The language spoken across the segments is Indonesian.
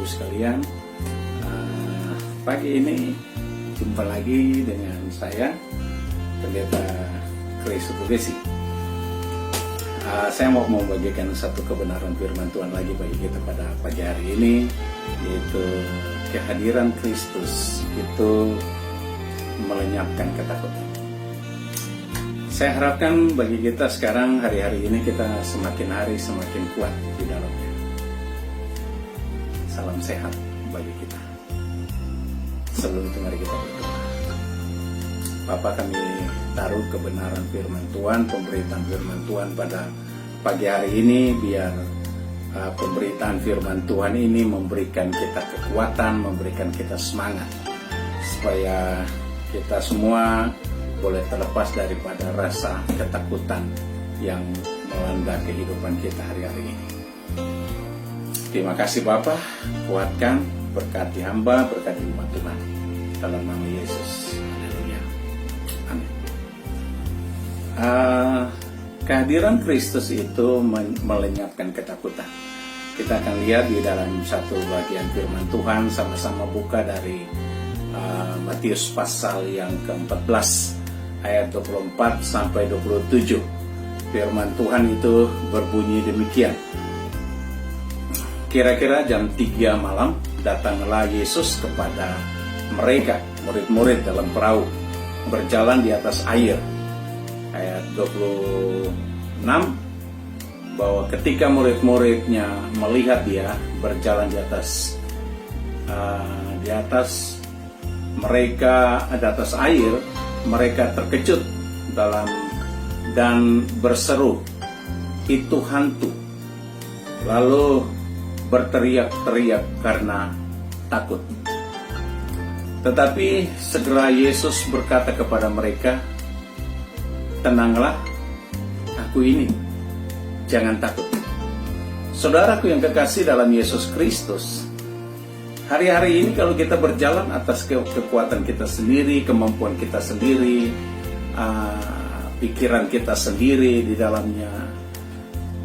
Ibu sekalian. Pagi ini jumpa lagi dengan saya, Pendeta Chris Utugesi. Saya mau membagikan satu kebenaran firman Tuhan lagi bagi kita pada pagi hari ini, yaitu kehadiran Kristus itu melenyapkan ketakutan. Saya harapkan bagi kita sekarang, hari-hari ini kita semakin hari semakin kuat di dalamnya. Salam sehat bagi kita. Sebelum itu mari kita berdoa. Bapa, kami taruh kebenaran firman Tuhan, pemberitaan firman Tuhan pada pagi hari ini, biar pemberitaan firman Tuhan ini memberikan kita kekuatan, memberikan kita semangat, supaya kita semua boleh terlepas daripada rasa ketakutan yang melanda kehidupan kita hari-hari ini. Terima kasih Bapa, kuatkan, berkati hamba, berkati umat Tuhan. Dalam nama Yesus. Haleluya. Amin. Kehadiran Kristus itu melenyapkan ketakutan. Kita akan lihat di dalam satu bagian firman Tuhan, sama-sama buka dari Matius pasal yang ke-14 ayat 24 sampai 27. Firman Tuhan itu berbunyi demikian. Kira-kira jam 3 malam datanglah Yesus kepada mereka, murid-murid dalam perahu, berjalan di atas air. Ayat 26, bahwa ketika murid-muridnya melihat dia berjalan di atas air, mereka terkejut dan berseru, "Itu hantu!" Lalu berteriak-teriak karena takut. Tetapi segera Yesus berkata kepada mereka, "Tenanglah, aku ini, jangan takut." Saudaraku yang kekasih dalam Yesus Kristus, hari-hari ini kalau kita berjalan atas kekuatan kita sendiri, kemampuan kita sendiri, pikiran kita sendiri di dalamnya,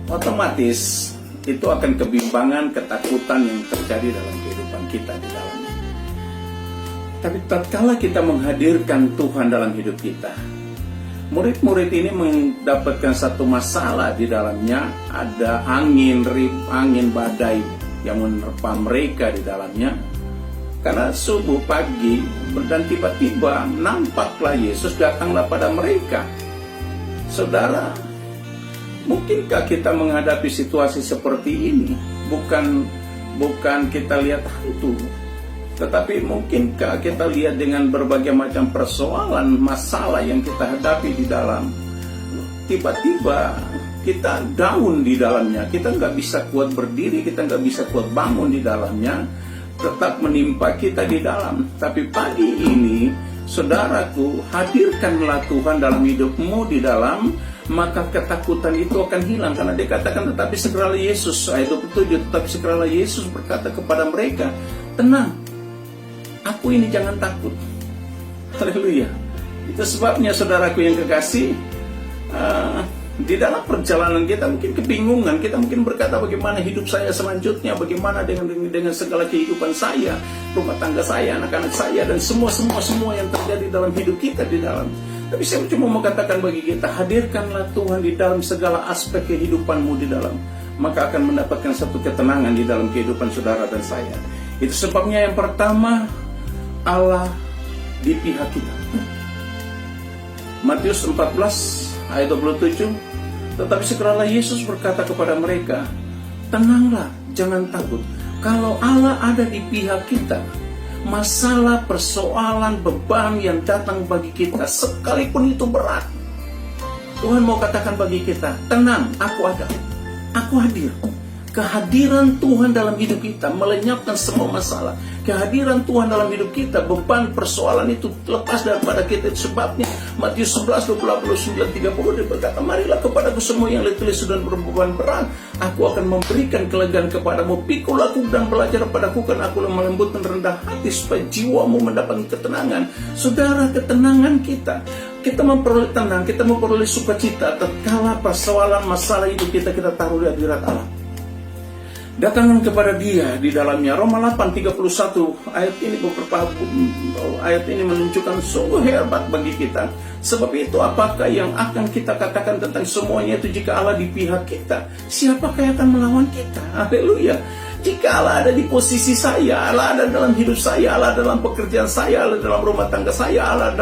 otomatis itu akan kebimbangan, ketakutan yang terjadi dalam kehidupan kita di dalamnya. Tapi tatkala kita menghadirkan Tuhan dalam hidup kita, murid-murid ini mendapatkan satu masalah di dalamnya. Ada angin badai yang menerpa mereka di dalamnya. Karena subuh pagi dan tiba-tiba nampaklah Yesus datanglah pada mereka. Saudara, mungkinkah kita menghadapi situasi seperti ini? Bukan kita lihat hantu, tetapi mungkinkah kita lihat dengan berbagai macam persoalan, masalah yang kita hadapi di dalam, tiba-tiba kita down di dalamnya, kita nggak bisa kuat berdiri, kita nggak bisa kuat bangun di dalamnya, tetap menimpa kita di dalam. Tapi pagi ini, saudaraku, hadirkanlah Tuhan dalam hidupmu di dalam, maka ketakutan itu akan hilang. Karena dikatakan, tetapi segeralah Yesus, ayat 27, tetapi segeralah Yesus berkata kepada mereka, "Tenang, aku ini, jangan takut." Haleluya. Itu sebabnya saudaraku yang kekasih, di dalam perjalanan kita mungkin kebingungan, kita mungkin berkata, bagaimana hidup saya selanjutnya, bagaimana dengan segala kehidupan saya, rumah tangga saya, anak-anak saya, dan semua yang terjadi dalam hidup kita di dalam. Tapi saya cuma mau katakan bagi kita, hadirkanlah Tuhan di dalam segala aspek kehidupanmu di dalam, maka akan mendapatkan satu ketenangan di dalam kehidupan saudara dan saya. Itu sebabnya yang pertama, Allah di pihak kita. Matius 14 ayat 27, tetapi segeralah Yesus berkata kepada mereka, "Tenanglah, jangan takut." Kalau Allah ada di pihak kita, masalah, persoalan, beban yang datang bagi kita, sekalipun itu berat, Tuhan mau katakan bagi kita, "Tenang, aku ada, aku hadir." Kehadiran Tuhan dalam hidup kita melenyapkan semua masalah. Kehadiran Tuhan dalam hidup kita, beban persoalan itu lepas daripada kita. Sebabnya Matius 11, 29, 30 dia berkata, "Marilah kepadaku semua yang letih lesu dan berbeban berat, aku akan memberikan kelegaan kepadamu. Pikul aku dan belajar padaku, karena aku lemah lembut dan rendah hati, supaya jiwamu mendapatkan ketenangan." Saudara, ketenangan kita memperoleh tenang, kita memperoleh sukacita tatkala persoalan masalah hidup kita taruh di hadirat Allah. Datangkan kepada Dia di dalamnya. Roma 8:31 ayat ini, beberapa ayat ini menunjukkan sungguh hebat bagi kita. Sebab itu apakah yang akan kita katakan tentang semuanya itu? Jika Allah di pihak kita, siapakah yang akan melawan kita? Haleluya. Jika Allah ada di posisi saya, Allah ada dalam hidup saya, Allah dalam pekerjaan saya, Allah dalam rumah tangga saya, Allah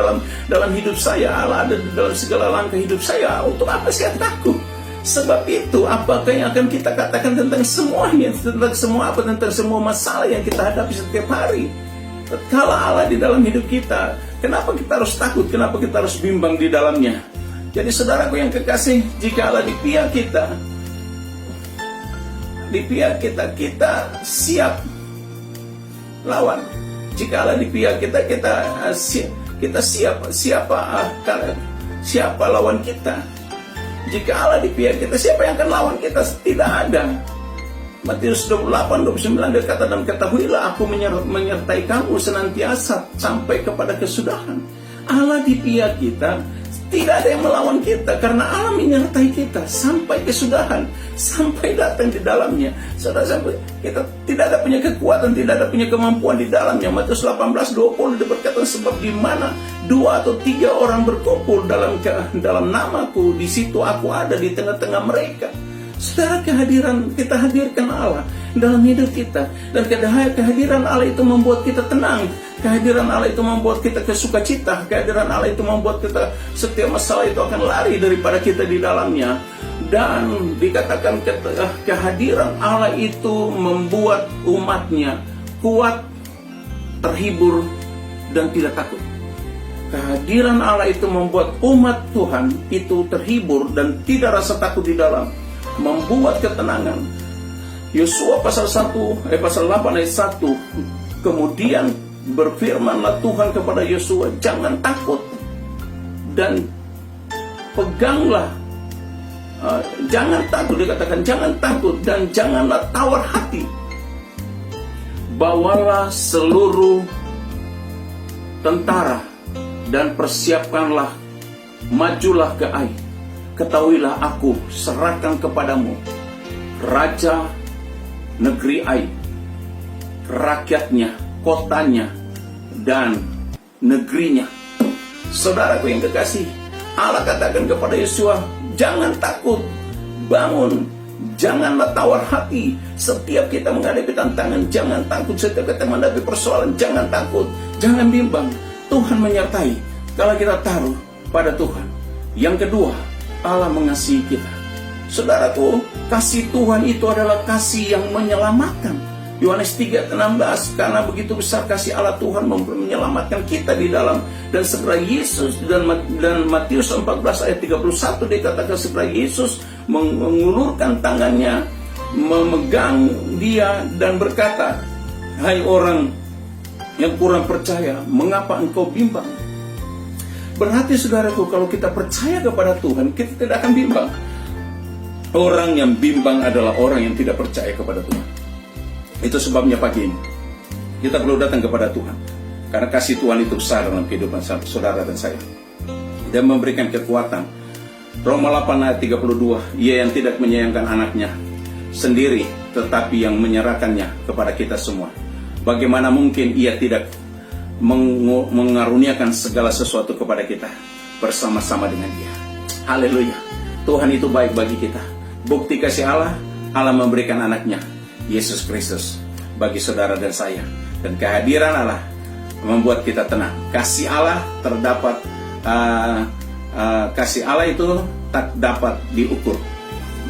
dalam hidup saya, Allah ada dalam segala langkah hidup saya, untuk apa saya takut? Sebab itu, apakah yang akan kita katakan tentang semuanya, tentang semua masalah yang kita hadapi setiap hari? Kalau Allah di dalam hidup kita, kenapa kita harus takut? Kenapa kita harus bimbang di dalamnya? Jadi saudaraku yang kekasih, jika Allah di pihak kita, kita siap lawan. Jika Allah di pihak kita, kita siap. Siapa lawan kita? Jika Allah di pihak kita, siapa yang akan lawan kita? Tidak ada. Matius 28:29 berkata, dan ketahuilah aku menyertai kamu senantiasa sampai kepada kesudahan. Allah di pihak kita, tidak ada yang melawan kita, karena Allah menyertai kita sampai kesudahan, sampai datang di dalamnya. Saudara, sampai kita tidak ada punya kekuatan, tidak ada punya kemampuan di dalamnya. Matius 18:20 berkata, sebab di mana 2 atau 3 orang berkumpul dalam namaku, di situ aku ada di tengah-tengah mereka. Saudara, kita hadirkan Allah dalam hidup kita, dan kehadiran Allah itu membuat kita tenang. Kehadiran Allah itu membuat kita kesukacita. Kehadiran Allah itu membuat kita, setiap masalah itu akan lari daripada kita di dalamnya. Dan dikatakan kehadiran Allah itu membuat umatnya kuat, terhibur, dan tidak takut. Kehadiran Allah itu membuat umat Tuhan itu terhibur dan tidak rasa takut di dalam, membuat ketenangan. Yosua pasal 8 ayat 1, kemudian berfirmanlah Tuhan kepada Yosua, jangan takut dan peganglah, jangan takut, dikatakan jangan takut dan janganlah tawar hati. Bawalah seluruh tentara dan persiapkanlah, majulah ke Ai. Ketahuilah aku serahkan kepadamu raja negeri Ai, rakyatnya, kotanya, dan negerinya. Saudaraku yang kekasih, Allah katakan kepada Yosua, jangan takut, bangun, janganlah tawar hati. Setiap kita menghadapi tantangan, jangan takut. Setiap kita menghadapi persoalan, jangan takut, jangan bimbang. Tuhan menyertai kalau kita taruh pada Tuhan. Yang kedua, Allah mengasihi kita. Saudaraku, kasih Tuhan itu adalah kasih yang menyelamatkan. Yohanes 3:16, karena begitu besar kasih Allah Tuhan menyelamatkan kita di dalam, dan segera Yesus, dan Matius 14 ayat 31 dikatakan segera Yesus mengulurkan tangannya, memegang dia dan berkata, hai orang yang kurang percaya, mengapa engkau bimbang? Berarti saudaraku, kalau kita percaya kepada Tuhan, kita tidak akan bimbang. Orang yang bimbang adalah orang yang tidak percaya kepada Tuhan. Itu sebabnya pagi ini kita perlu datang kepada Tuhan, karena kasih Tuhan itu besar dalam kehidupan saudara dan saya. Dia memberikan kekuatan. Roma 8 ayat 32, ia yang tidak menyayangkan anaknya sendiri, tetapi yang menyerahkannya kepada kita semua, bagaimana mungkin ia tidak mengaruniakan segala sesuatu kepada kita bersama-sama dengan dia. Haleluya. Tuhan itu baik bagi kita. Bukti kasih Allah, Allah memberikan anaknya Yesus Kristus bagi saudara dan saya. Dan kehadiran Allah membuat kita tenang. Kasih Allah terdapat, kasih Allah itu tak dapat diukur.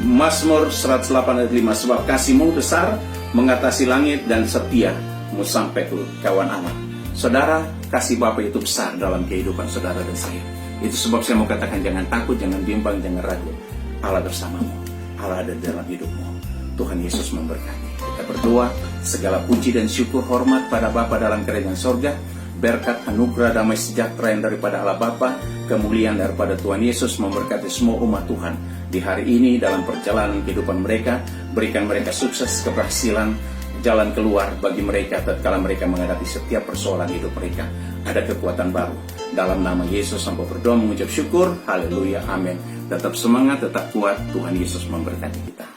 Mazmur 108 ayat 5, sebab kasih-Mu besar mengatasi langit dan setia-Mu sampai ke kawan Allah. Saudara, kasih Bapa itu besar dalam kehidupan saudara dan saya. Itu sebab saya mau katakan, jangan takut, jangan bimbang, jangan ragu. Allah bersamamu, Allah ada dalam hidupmu. Tuhan Yesus memberkati. Kita berdoa, segala puji dan syukur hormat pada Bapa dalam kerajaan sorga, berkat anugerah damai sejahtera yang daripada Allah Bapa, kemuliaan daripada Tuhan Yesus memberkati semua umat Tuhan di hari ini dalam perjalanan kehidupan mereka. Berikan mereka sukses, keberhasilan, jalan keluar bagi mereka tatkala mereka menghadapi setiap persoalan hidup mereka. Ada kekuatan baru. Dalam nama Yesus sampai berdoa mengucap syukur. Haleluya, amin. Tetap semangat, tetap kuat. Tuhan Yesus memberkati kita.